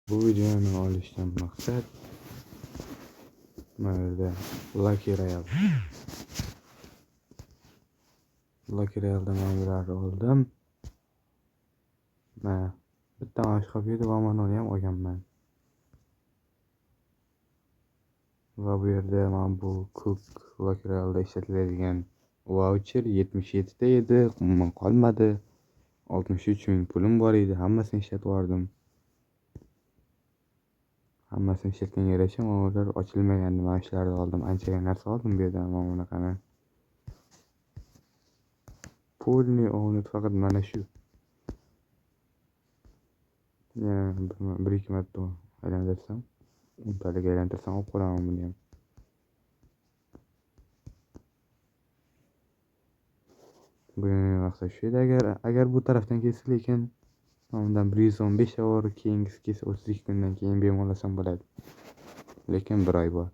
Bu videoni olishdan maqsad mana yerda Lucky Royale'dan men bularni oldim. Mana bitta osh qolib edi va mana uni ham olganman. Va bu yerda mana bu Cook Lucky Royale'da ishlatiladigan voucher 77 ta edi, umuman qolmadi. 63 ming pulim bor edi, hammasini ishlatib yubordim. Hammasini ishlatganga yarasha mana ular ochilmagandi. Mana shularni oldim. Anchagan narsa oldim bu yerdan mana bunaqani. Polniy o'g'it faqat mana shu. Yana bir ikki marta aylantirsam, untalik aylantirsam olib qolaman buni ham. Bugungi maqsad shu edi. Agar bu tarafdan kelsa, lekin undan 115 hour keyingisi kelsa 32 kundan keyin bemalol olsam bo'ladi. Lekin bir oy bor.